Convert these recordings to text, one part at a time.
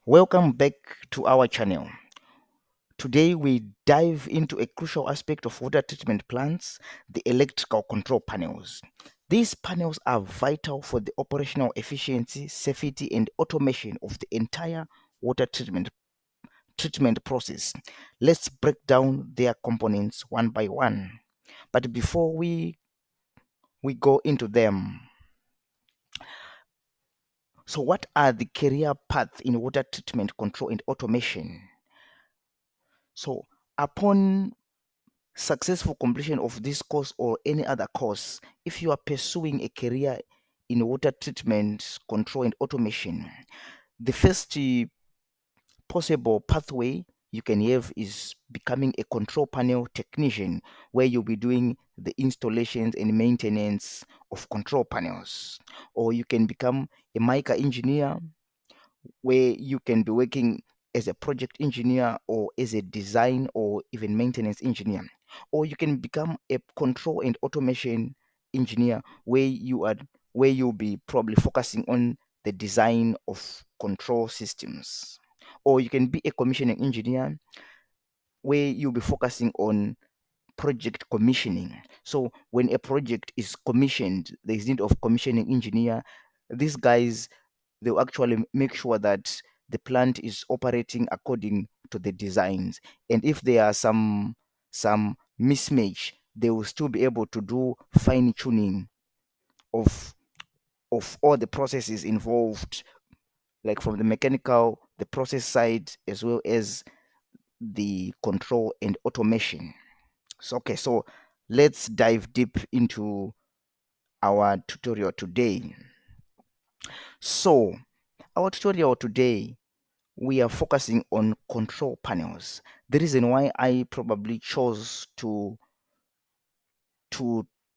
Welcome back to our channel. Today we dive into a crucial aspect of water treatment plants, the electrical control panels. These panels are vital for the operational efficiency, safety, and automation of the entire water treatment process. Let's break down their components one by one. But before we go into them, so what are the career paths in water treatment control and automation? So upon successful completion of this course or any other course, if you are pursuing a career in water treatment, control, and automation, the first possible pathway you can have is becoming a control panel technician, where you'll be doing the installations and maintenance of control panels. Or you can become a mica engineer, where you can be working as a project engineer or as a design or even maintenance engineer. Or you can become a control and automation engineer, where you'll be probably focusing on the design of control systems. Or you can be a commissioning engineer, where you'll be focusing on project commissioning. So when a project is commissioned, there's need of commissioning engineer. These guys, they'll actually make sure that the plant is operating according to the designs. And if there are some mismatch, they will still be able to do fine tuning of all the processes involved, like from the mechanical, the process side, as well as the control and automation. So let's dive deep into our tutorial today. So our tutorial today, we are focusing on control panels. The reason why I probably chose to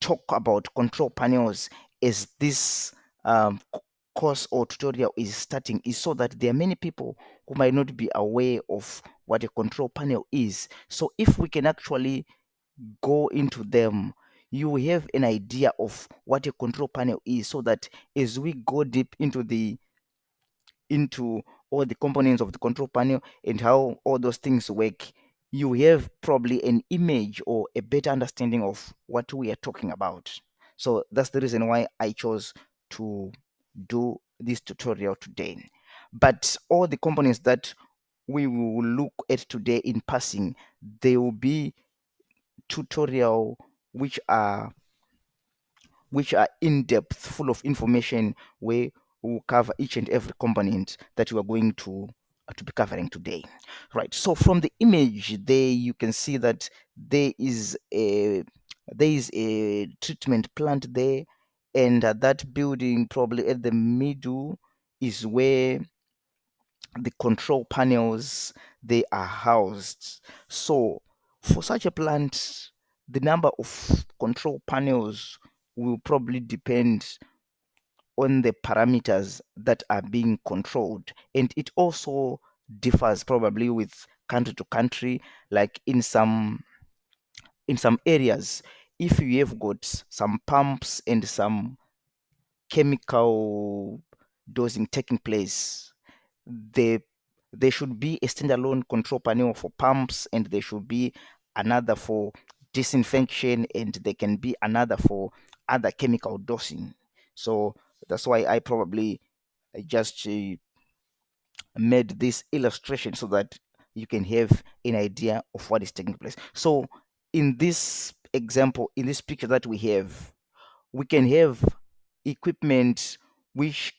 talk about control panels as this course or tutorial is starting is so that there are many people who might not be aware of what a control panel is. So if we can actually go into them, you will have an idea of what a control panel is, so that as we go deep into all the components of the control panel and how all those things work, you have probably an image or a better understanding of what we are talking about. So that's the reason why I chose to do this tutorial today. But all the components that we will look at today in passing, they will be tutorial which are in depth, full of information, where we will cover each and every component that we are going to be covering today. Right. So from the image there, you can see that there is a treatment plant there, and that building probably at the middle is where the control panels they are housed. So for such a plant, the number of control panels will probably depend on the parameters that are being controlled, and it also differs probably with country to country. Like in some areas, if you have got some pumps and some chemical dosing taking place, they there should be a standalone control panel for pumps, and there should be another for disinfection, and there can be another for other chemical dosing. So that's why I probably just made this illustration, so that you can have an idea of what is taking place. So in this example, in this picture that we can have equipment which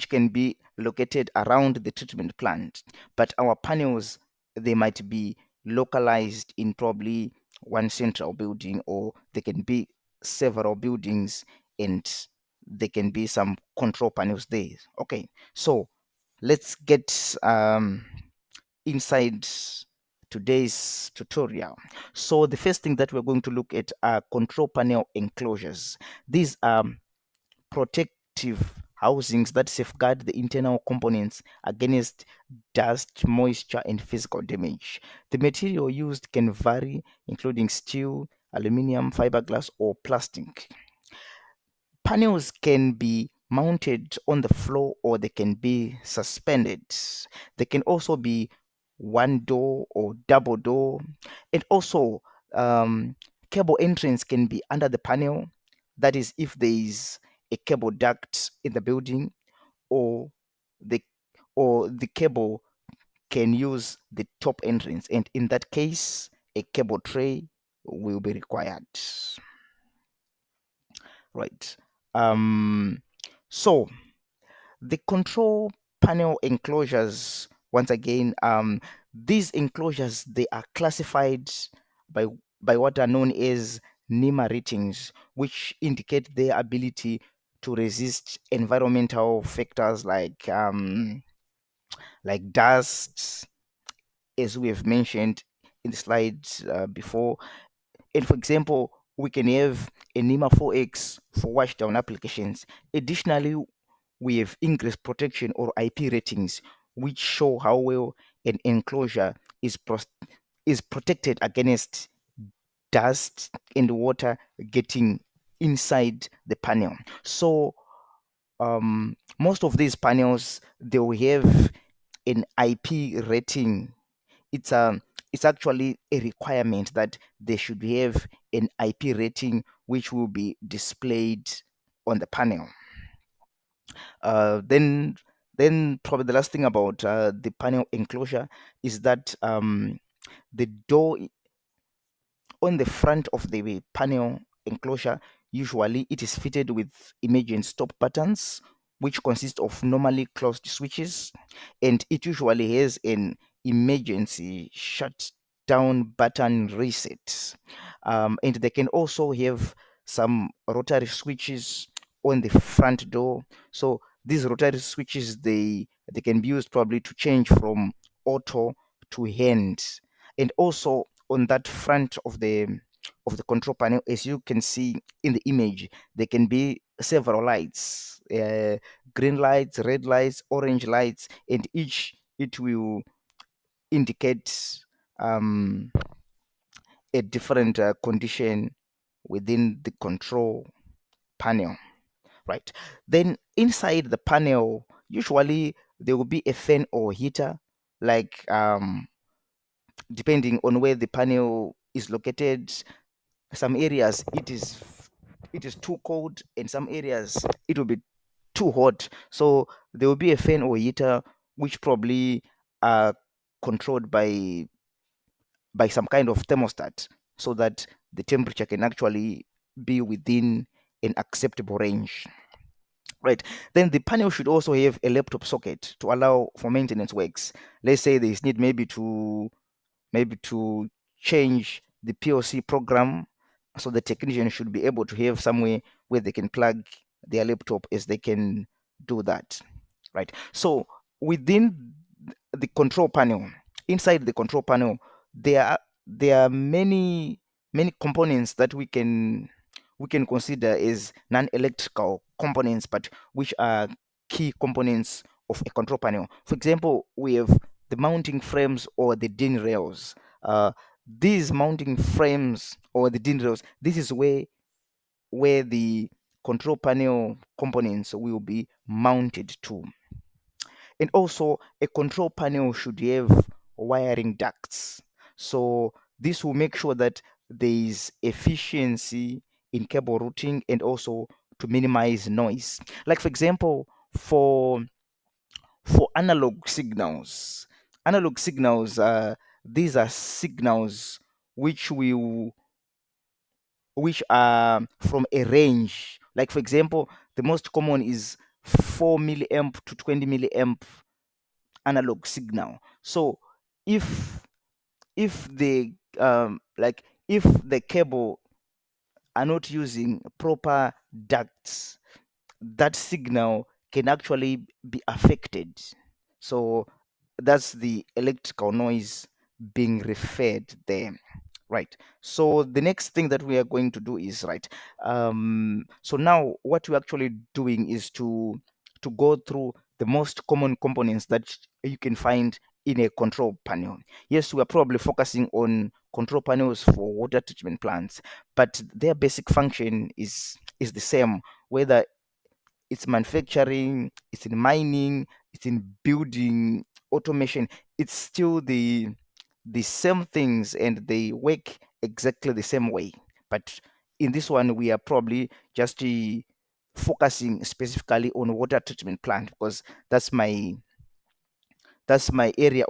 can be located around the treatment plant, but our panels, they might be localized in probably one central building, or they can be several buildings, and there can be some control panels there. Okay, so let's get inside today's tutorial. So the first thing that we're going to look at are control panel enclosures. These are protective housings that safeguard the internal components against dust, moisture, and physical damage. The material used can vary, including steel, aluminum, fiberglass, or plastic. Panels can be mounted on the floor or they can be suspended. They can also be one door or double door. And also, cable entrance can be under the panel. That is, if there is a cable duct in the building, or the the cable can use the top entrance, and in that case, a cable tray will be required. Right. So the control panel enclosures, once again, these enclosures, they are classified by what are known as NEMA ratings, which indicate their ability to resist environmental factors like dust, as we have mentioned in the slides before. And for example, we can have a NEMA 4X for washdown applications. Additionally, we have ingress protection or IP ratings, which show how well an enclosure is protected against dust and water getting inside the panel. So most of these panels, they will have an IP rating. It's actually a requirement that they should have an IP rating which will be displayed on the panel. Then probably the last thing about the panel enclosure is that the door on the front of the panel enclosure, usually it is fitted with emergency stop buttons, which consist of normally closed switches, and it usually has an emergency shut down button reset. And they can also have some rotary switches on the front door. So these rotary switches, they can be used probably to change from auto to hand. And also on that front of the control panel, as you can see in the image, there can be several lights, green lights, red lights, orange lights, and each it will indicate um, a different condition within the control panel, right? Then inside the panel, usually there will be a fan or heater, like depending on where the panel is located. Some areas it is too cold, in some areas it will be too hot, so there will be a fan or heater which probably are controlled by some kind of thermostat, so that the temperature can actually be within an acceptable range, right? Then the panel should also have a laptop socket to allow for maintenance works. Let's say there is need maybe to change the PLC program, so the technician should be able to have somewhere where they can plug their laptop as they can do that, right? So within the control panel, inside the control panel, there are many components that we can consider as non-electrical components, but which are key components of a control panel. For example, we have the mounting frames or the DIN rails. Uh, these mounting frames or the DIN rails, this is where the control panel components will be mounted to. And also, a control panel should have wiring ducts. So this will make sure that there is efficiency in cable routing and also to minimize noise. Like for example, for analog signals, these are signals which will which are from a range. Like for example, the most common is 4 milliamp to 20 milliamp analog signal. So if if the if the cable are not using proper ducts, that signal can actually be affected. So that's the electrical noise being referred there. Right. So the next thing that we are going to do is, right. So now what we're actually doing is to go through the most common components that you can find in a control panel. Yes, we are probably focusing on control panels for water treatment plants, but their basic function is the same, whether it's manufacturing, it's in mining, it's in building automation. It's still the same things, and they work exactly the same way. But in this one, we are probably just focusing specifically on water treatment plant, because that's my area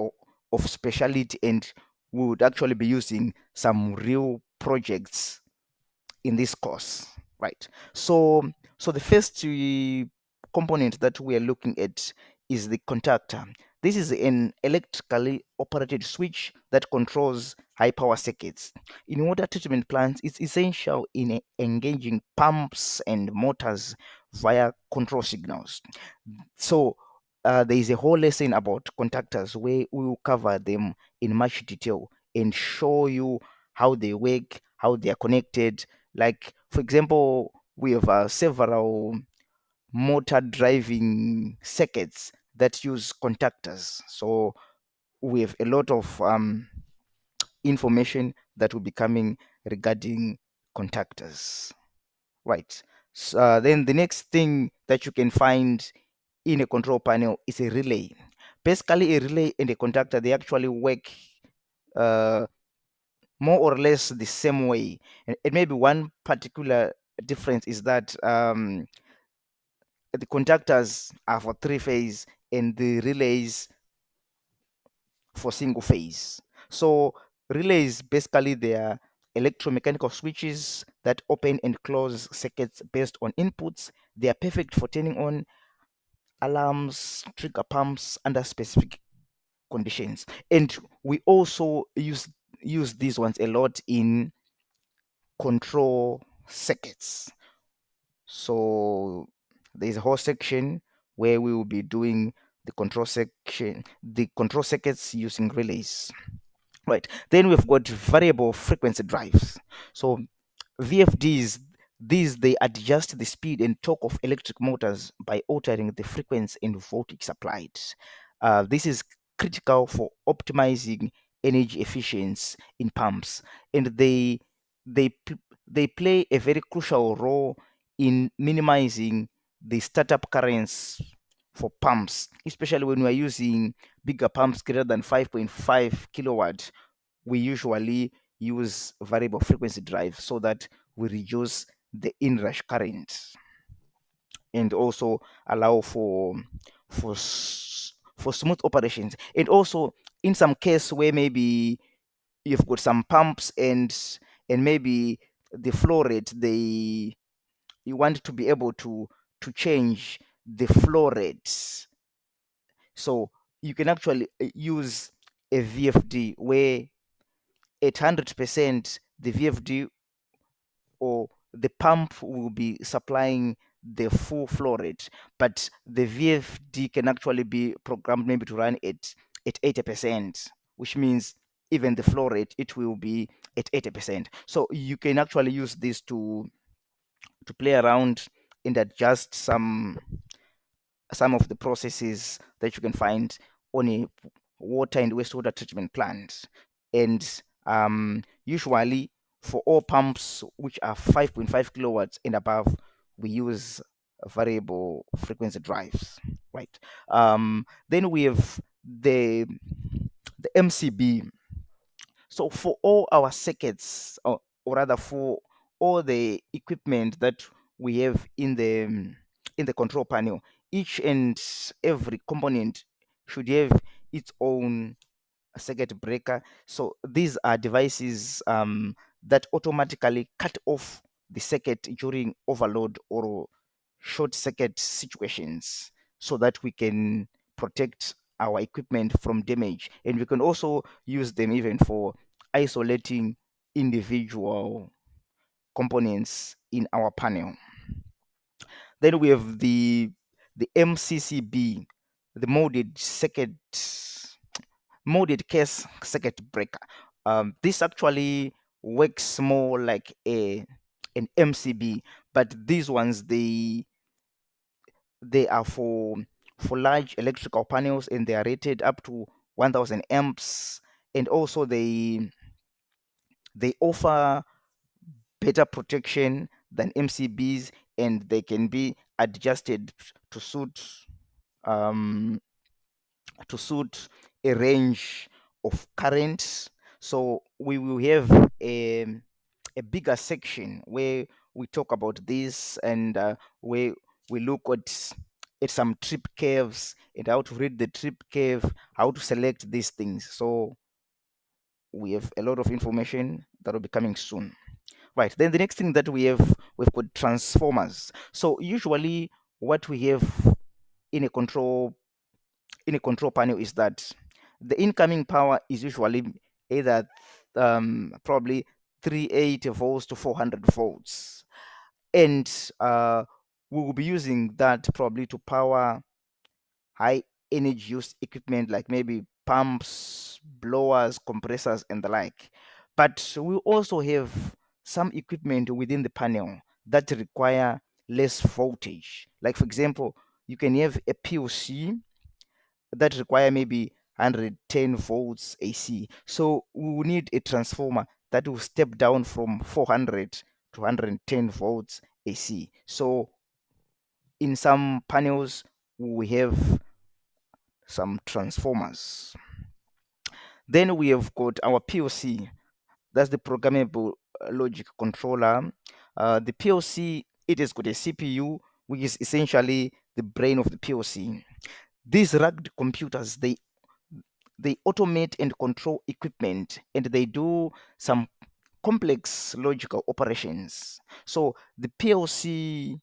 of specialty, and we would actually be using some real projects in this course, right? So the first component that we are looking at is the contactor. This is an electrically operated switch that controls high power circuits. In water treatment plants, it's essential in engaging pumps and motors via control signals. So there is a whole lesson about contactors where we will cover them in much detail and show you how they work, how they are connected. Like, for example, we have several motor driving circuits that use contactors. So we have a lot of information that will be coming regarding contactors, right? So, then the next thing that you can find in a control panel is a relay. Basically, a relay and a contactor, they actually work uh, more or less the same way. And maybe one particular difference is that the contactors are for three phase and the relays for single phase. So relays basically they are electromechanical switches that open and close circuits based on inputs. They are perfect for turning on alarms, trigger pumps under specific conditions. And we also use these ones a lot in control circuits. So there's a whole section where we will be doing the control circuits using relays. Right. Then we've got variable frequency drives. So VFDs, these they adjust the speed and torque of electric motors by altering the frequency and voltage supplied. This is critical for optimizing energy efficiency in pumps, and they pl- they play a very crucial role in minimizing the startup currents for pumps, especially when we are using bigger pumps greater than 5.5 kilowatt. We usually use variable frequency drive so that we reduce the inrush current and also allow for smooth operations. And also in some case where maybe you've got some pumps and maybe the flow rate, they you want to be able to change the flow rates. So you can actually use a VFD where at 100% the VFD or the pump will be supplying the full flow rate, but the VFD can actually be programmed maybe to run at 80%, which means even the flow rate it will be at 80%. So you can actually use this to play around and adjust some of the processes that you can find on a water and wastewater treatment plant. And usually for all pumps which are 5.5 kilowatts and above, we use variable frequency drives, right? Then we have the MCB. So for all our circuits, or rather for all the equipment that we have in the control panel, each and every component should have its own circuit breaker. So these are devices that automatically cut off the circuit during overload or short circuit situations so that we can protect our equipment from damage. And we can also use them even for isolating individual components in our panel. Then we have the MCCB, the molded case circuit breaker. This actually works more like an MCB, but these ones they are for large electrical panels and they are rated up to 1000 amps, and also they offer better protection than MCBs, and they can be adjusted to suit um, a range of currents. So we will have a bigger section where we talk about this, and where we look at some trip curves and how to read the trip curve, how to select these things. So we have a lot of information that will be coming soon. Right. Then the next thing that we've got transformers. So usually what we have in a control panel is that the incoming power is usually either probably 380 volts to 400 volts, and we will be using that probably to power high energy use equipment like maybe pumps, blowers, compressors, and the like. But we also have some equipment within the panel that require less voltage. Like, for example, you can have a PLC that require maybe 110 volts AC. So we will need a transformer that will step down from 400 to 110 volts AC. So in some panels, we have some transformers. Then we have got our PLC. That's the programmable logic controller. The PLC, it has got a CPU, which is essentially the brain of the PLC. These rugged computers, they automate and control equipment, and they do some complex logical operations. So the PLC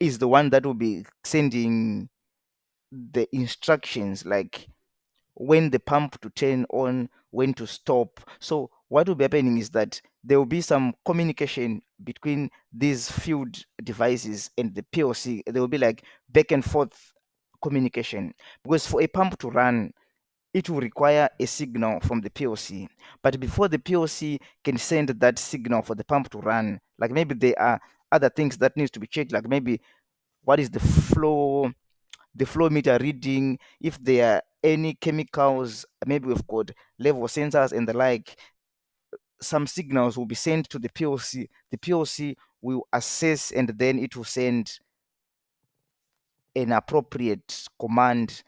is the one that will be sending the instructions, like when the pump to turn on, when to stop. So what will be happening is that there will be some communication between these field devices and the PLC. There will be like back and forth communication, because for a pump to run, it will require a signal from the PLC. But before the PLC can send that signal for the pump to run, like maybe there are other things that needs to be checked, like maybe what is the flow meter reading, if there are any chemicals, maybe we've got level sensors and the like. Some signals will be sent to the PLC. The PLC will assess, and then it will send an appropriate command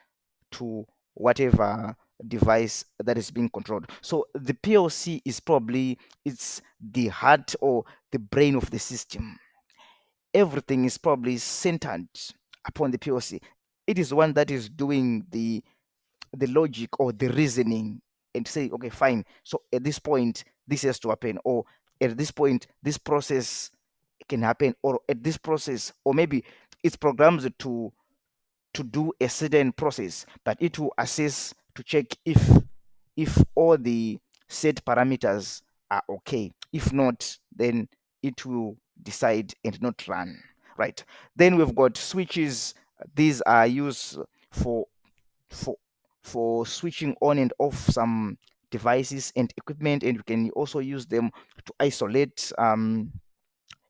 to whatever device that is being controlled. So the PLC is probably, it's the heart or the brain of the system. Everything is probably centered upon the PLC. It is one that is doing the logic or the reasoning, and say, okay, fine. So at this point, this has to happen, or at this point, this process can happen, or at this process, or maybe it's programmed to do a certain process, but it will assess to check if all the set parameters are okay. If not, then it will decide and not run. Right. Then we've got switches. These are used for for for switching on and off some devices and equipment, and you can also use them to isolate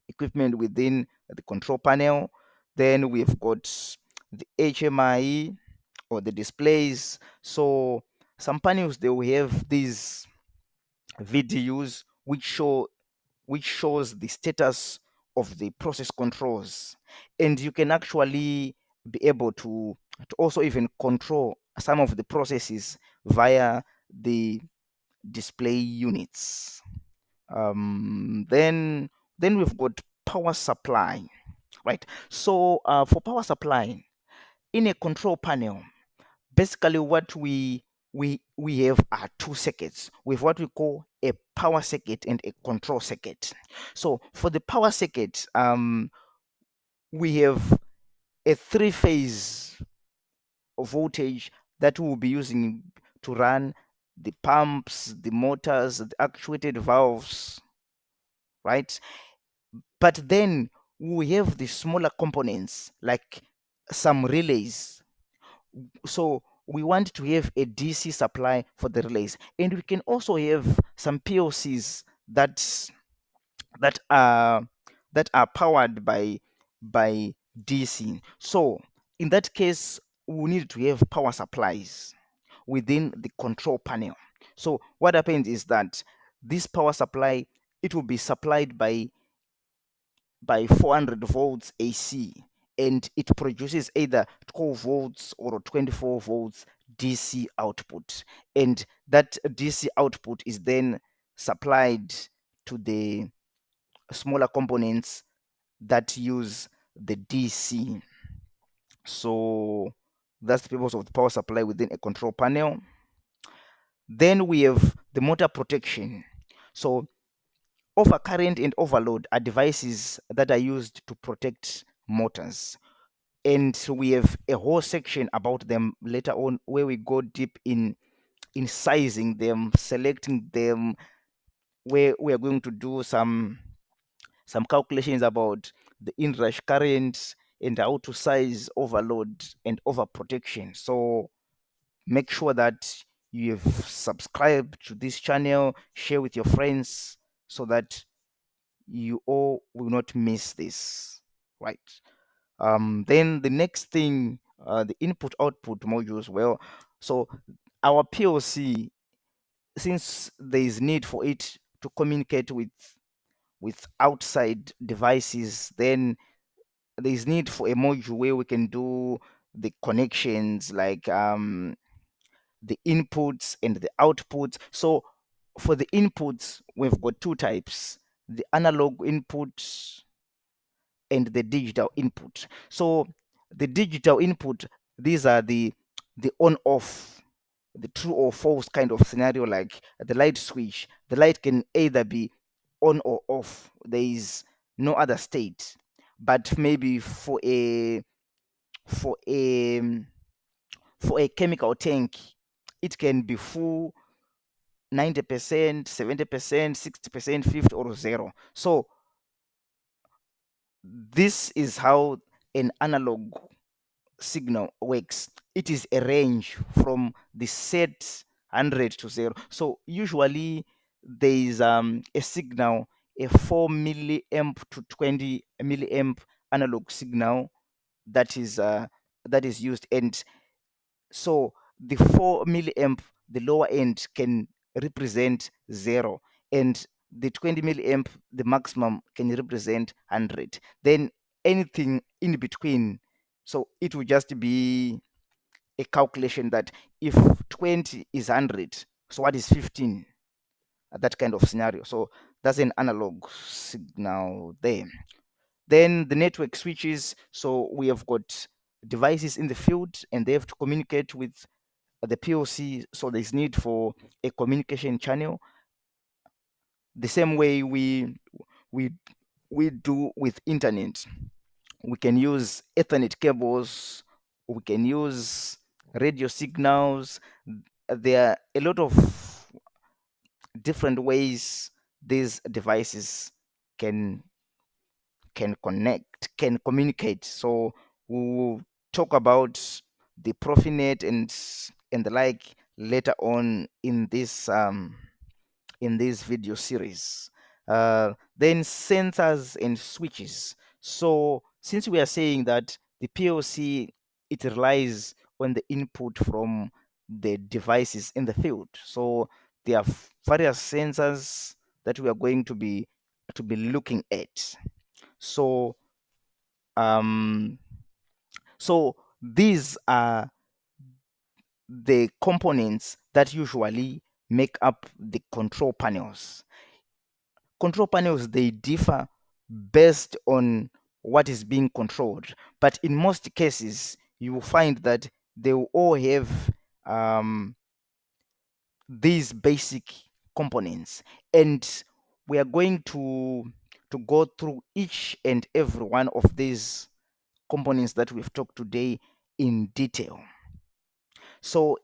equipment within the control panel. Then we've got the HMI or the displays. So some panels, they will have these VDUs which shows the status of the process controls, and you can actually be able to also even control some of the processes via the display units. Then we've got power supply, right? So for power supply in a control panel, basically what we have are two circuits with what we call a power circuit and a control circuit. So for the power circuit, we have a three-phase voltage that we'll be using to run the pumps, the motors, the actuated valves, right? But then we have the smaller components like some relays. So we want to have a DC supply for the relays, and we can also have some PLCs that are that are powered by DC. So in that case, we need to have power supplies within the control panel. So what happens is that this power supply, it will be supplied by 400 volts AC. and it produces either 12 volts or 24 volts DC output, and that DC output is then supplied to the smaller components that use the DC. So that's the purpose of the power supply within a control panel. Then we have the motor protection. So overcurrent and overload are devices that are used to protect motors. And we have a whole section about them later on where we go deep in sizing them, selecting them, where we are going to do some calculations about the inrush current and how to size overload and overprotection. So make sure that you have subscribed to this channel, share with your friends so that you all will not miss this, right? Then the next thing, the input output modules. Well, so our PLC, since there is need for it to communicate with outside devices, then there is need for a module where we can do the connections, like the inputs and the outputs. So for the inputs, we've got two types: the analog inputs and the digital input. So the digital input, these are the on off, the true or false kind of scenario, like the light switch. The light can either be on or off. There is no other state. But maybe for a for a chemical tank, it can be full, 90%, 70%, 60%, 50 or zero. So this is how an analog signal works. It is a range from the set 100 to 0. So usually there is a signal, a 4 milliamp to 20 milliamp analog signal that is used. And so the 4 milliamp, the lower end, can represent 0, and the 20 milliamp, the maximum, can represent 100. Then anything in between, so it will just be a calculation that if 20 is 100, so what is 15? That kind of scenario. So that's an analog signal there. Then the network switches. So we have got devices in the field and they have to communicate with the PLC. So there's need for a communication channel. The same way we we do with internet. We can use Ethernet cables, we can use radio signals. There are a lot of different ways these devices can connect, can communicate. So we'll talk about the Profinet and the like later on in this video series. Then sensors and switches. So since we are saying that the PLC, it relies on the input from the devices in the field. So there are various sensors that we are going to be looking at. So um so these are the components that usually make up the control panels. Control panels, they differ based on what is being controlled, but in most cases you will find that they will all have these basic components, and we are going to go through each and every one of these components that we've talked today in detail. So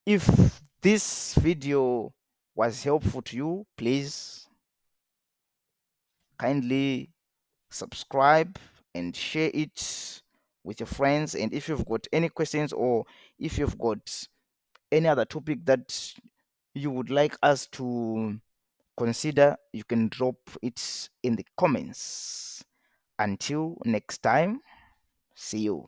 if this video was helpful to you, please kindly subscribe and share it with your friends. And if you've got any questions, or if you've got any other topic that you would like us to consider, you can drop it in the comments. Until next time, see you.